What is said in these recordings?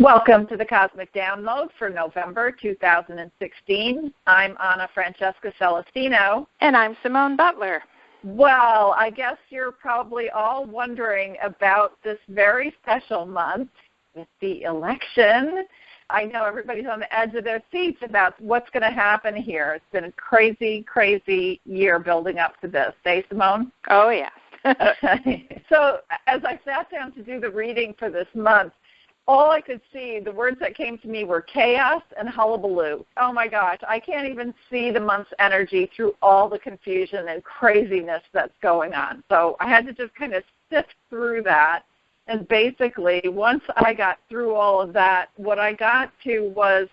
Welcome to the Cosmic Download for November 2016. I'm Francesca Celestino. And I'm Simone Butler. Well, I guess you're probably all wondering about this very special month with the election. I know everybody's on the edge of their seats about what's going to happen here. It's been a crazy, crazy year building up to this. Eh, Simone? Oh, yes. So as I sat down to do the reading for this month, all I could see, the words that came to me were chaos and hullabaloo. Oh, my gosh, I can't even see the month's energy through all the confusion and craziness that's going on. So I had to just kind of sift through that. And basically, once I got through all of that, what I got to was,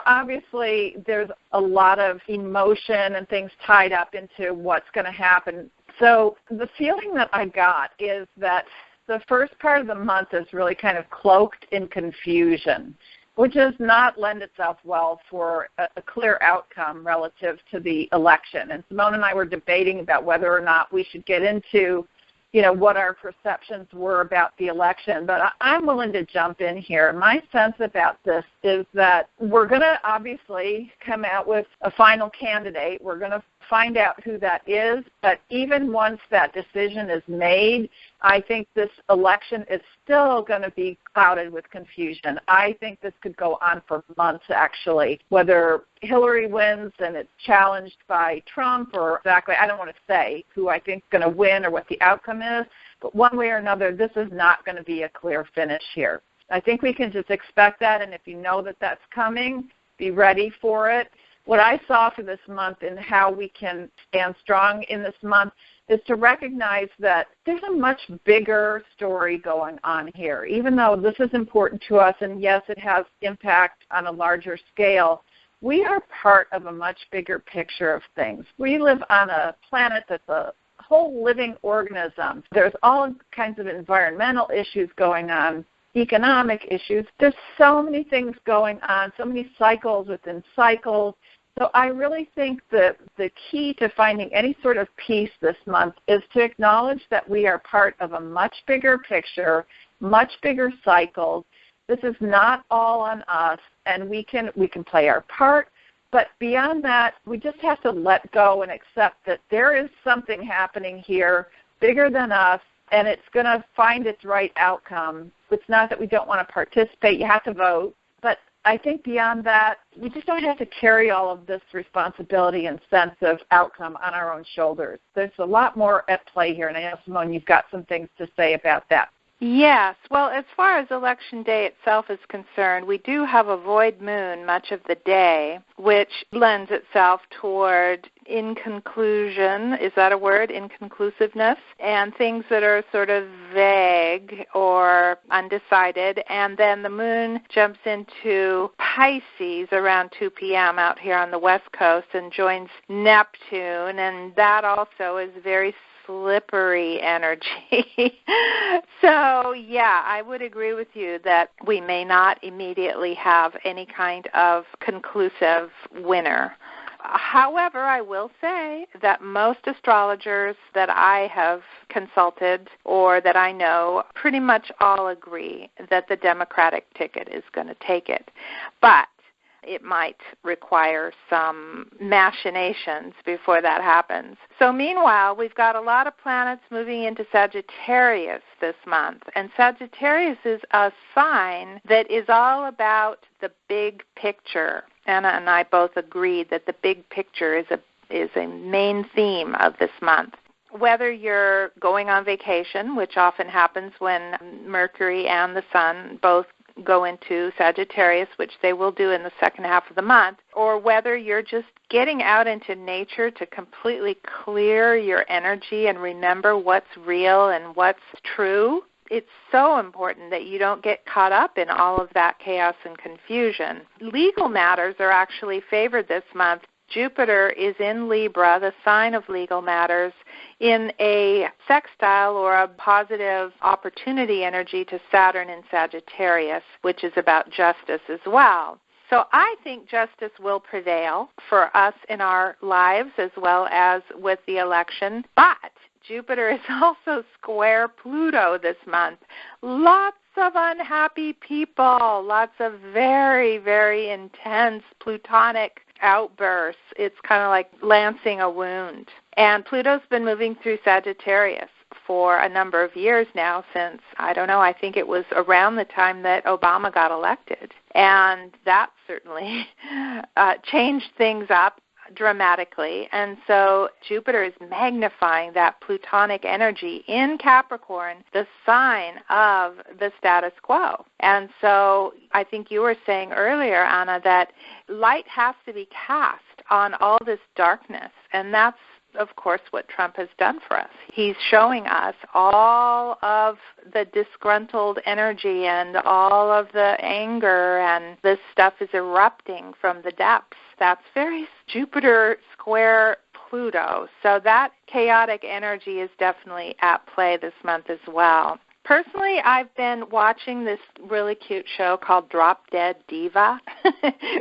obviously there's a lot of emotion and things tied up into what's going to happen. So the feeling that I got is that the first part of the month is really kind of cloaked in confusion, which does not lend itself well for a clear outcome relative to the election. And Simone and I were debating about whether or not we should get into, what our perceptions were about the election. But I'm willing to jump in here. My sense about this is that we're going to obviously come out with a final candidate. We're going to find out who that is. But even once that decision is made, I think this election is still going to be clouded with confusion. I think this could go on for months, actually, whether Hillary wins and it's challenged by Trump or exactly, I don't want to say who I think is going to win or what the outcome is, but one way or another, this is not going to be a clear finish here. I think we can just expect that, and if you know that that's coming, be ready for it. What I saw for this month and how we can stand strong in this month is to recognize that there's a much bigger story going on here. Even though this is important to us, and yes, it has impact on a larger scale, we are part of a much bigger picture of things. We live on a planet that's a whole living organism. There's all kinds of environmental issues going on, economic issues. There's so many things going on, so many cycles within cycles. So I really think that the key to finding any sort of peace this month is to acknowledge that we are part of a much bigger picture, much bigger cycle. This is not all on us, and we can play our part. But beyond that, we just have to let go and accept that there is something happening here bigger than us, and it's going to find its right outcome. It's not that we don't want to participate. You have to vote. But I think beyond that, we just don't have to carry all of this responsibility and sense of outcome on our own shoulders. There's a lot more at play here, and I know, Simone, you've got some things to say about that. Yes. Well, as far as Election Day itself is concerned, we do have a void moon much of the day, which lends itself toward inconclusion, is that a word, inconclusiveness, and things that are sort of vague or undecided. And then the moon jumps into Pisces around 2 p.m. out here on the West Coast and joins Neptune, and that also is very slippery energy. So, yeah, I would agree with you that we may not immediately have any kind of conclusive winner. However, I will say that most astrologers that I have consulted or that I know pretty much all agree that the Democratic ticket is going to take it. But it might require some machinations before that happens. So meanwhile, we've got a lot of planets moving into Sagittarius this month. And Sagittarius is a sign that is all about the big picture. Anna and I both agreed that the big picture is a main theme of this month. Whether you're going on vacation, which often happens when Mercury and the Sun both go into Sagittarius, which they will do in the second half of the month, or whether you're just getting out into nature to completely clear your energy and remember what's real and what's true, it's so important that you don't get caught up in all of that chaos and confusion. Legal matters are actually favored this month. Jupiter is in Libra, the sign of legal matters, in a sextile or a positive opportunity energy to Saturn in Sagittarius, which is about justice as well. So I think justice will prevail for us in our lives as well as with the election, but Jupiter is also square Pluto this month. Lots of unhappy people, lots of very, very intense plutonic outbursts. It's kind of like lancing a wound. And Pluto's been moving through Sagittarius for a number of years now since, I don't know, I think it was around the time that Obama got elected. And that certainly changed things up dramatically. And so Jupiter is magnifying that plutonic energy in Capricorn, the sign of the status quo. And so I think you were saying earlier, Anna, that light has to be cast on all this darkness. And that's, of course, what Trump has done for us. He's showing us all of the disgruntled energy and all of the anger, and this stuff is erupting from the depths. That's very Jupiter square Pluto. So that chaotic energy is definitely at play this month as well. Personally, I've been watching this really cute show called Drop Dead Diva,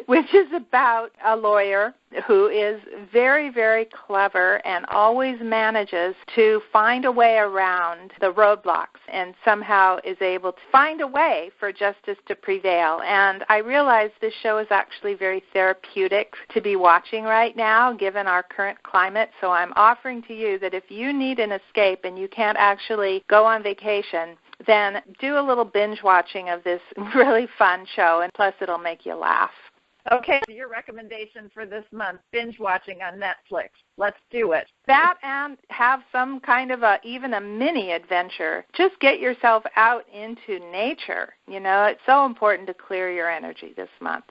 which is about a lawyer who is very, very clever and always manages to find a way around the roadblocks and somehow is able to find a way for justice to prevail. And I realize this show is actually very therapeutic to be watching right now, given our current climate. So I'm offering to you that if you need an escape and you can't actually go on vacation, then do a little binge watching of this really fun show, and plus it'll make you laugh. Okay, so your recommendation for this month, binge watching on Netflix. Let's do it. That and have some kind of even a mini adventure. Just get yourself out into nature. You know, it's so important to clear your energy this month.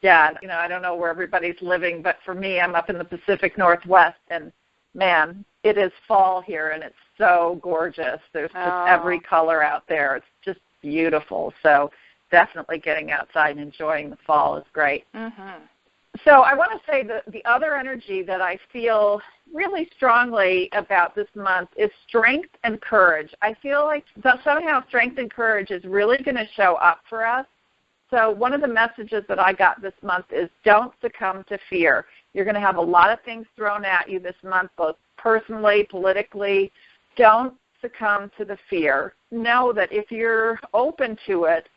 Yeah, you know, I don't know where everybody's living, but for me, I'm up in the Pacific Northwest, and man, it is fall here, and it's so gorgeous. There's just every color out there. It's just beautiful. So definitely getting outside and enjoying the fall is great. Mm-hmm. So I want to say that the other energy that I feel really strongly about this month is strength and courage. I feel like somehow strength and courage is really going to show up for us. So one of the messages that I got this month is don't succumb to fear. You're going to have a lot of things thrown at you this month, both personally, politically. Don't succumb to the fear. Know that if you're open to it,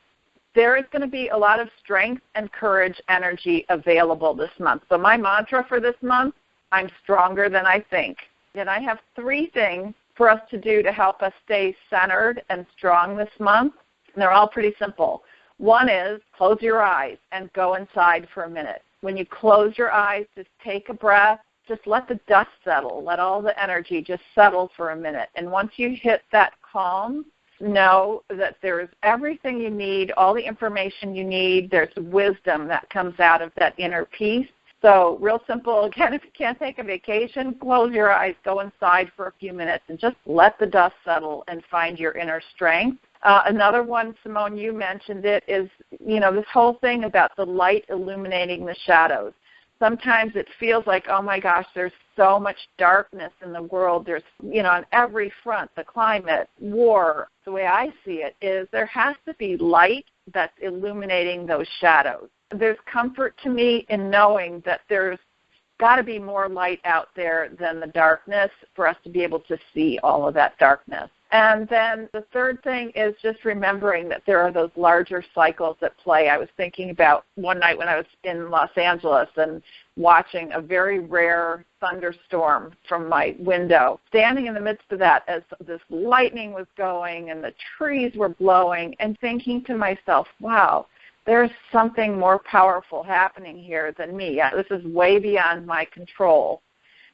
there is going to be a lot of strength and courage energy available this month. So my mantra for this month, I'm stronger than I think. And I have 3 things for us to do to help us stay centered and strong this month. And they're all pretty simple. One is close your eyes and go inside for a minute. When you close your eyes, just take a breath. Just let the dust settle. Let all the energy just settle for a minute. And once you hit that calm, know that there's everything you need, all the information you need. There's wisdom that comes out of that inner peace. So real simple. Again, if you can't take a vacation, close your eyes, go inside for a few minutes, and just let the dust settle and find your inner strength. Another one, Simone, you mentioned it, is, you know, this whole thing about the light illuminating the shadows. Sometimes it feels like, oh, my gosh, there's so much darkness in the world. There's, you know, on every front, the climate, war. The way I see it is there has to be light that's illuminating those shadows. There's comfort to me in knowing that there's got to be more light out there than the darkness for us to be able to see all of that darkness. And then the third thing is just remembering that there are those larger cycles at play. I was thinking about one night when I was in Los Angeles and watching a very rare thunderstorm from my window, standing in the midst of that as this lightning was going and the trees were blowing, and thinking to myself, wow, there's something more powerful happening here than me. This is way beyond my control.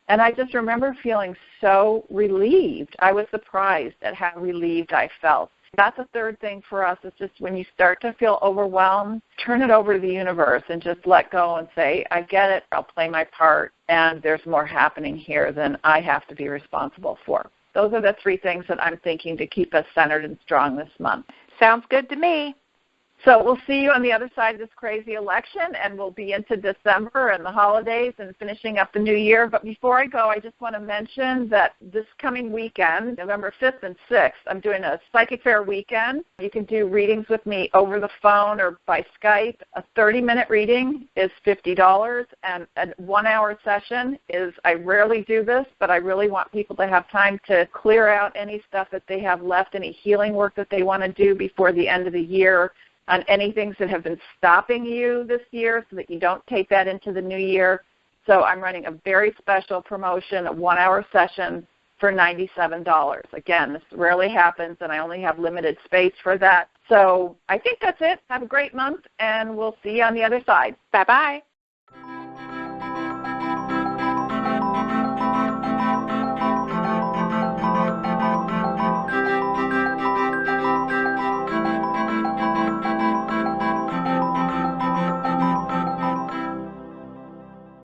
And I just remember feeling so relieved. I was surprised at how relieved I felt. That's the third thing for us, is just when you start to feel overwhelmed, turn it over to the universe and just let go and say, I get it, I'll play my part, and there's more happening here than I have to be responsible for. Those are the 3 things that I'm thinking to keep us centered and strong this month. Sounds good to me. So we'll see you on the other side of this crazy election, and we'll be into December and the holidays and finishing up the new year. But before I go, I just want to mention that this coming weekend, November 5th and 6th, I'm doing a Psychic Fair weekend. You can do readings with me over the phone or by Skype. A 30-minute reading is $50, and a 1-hour session is, I rarely do this, but I really want people to have time to clear out any stuff that they have left, any healing work that they want to do before the end of the year, on any things that have been stopping you this year so that you don't take that into the new year. So I'm running a very special promotion, a 1-hour session for $97. Again, this rarely happens, and I only have limited space for that. So I think that's it. Have a great month, and we'll see you on the other side. Bye-bye.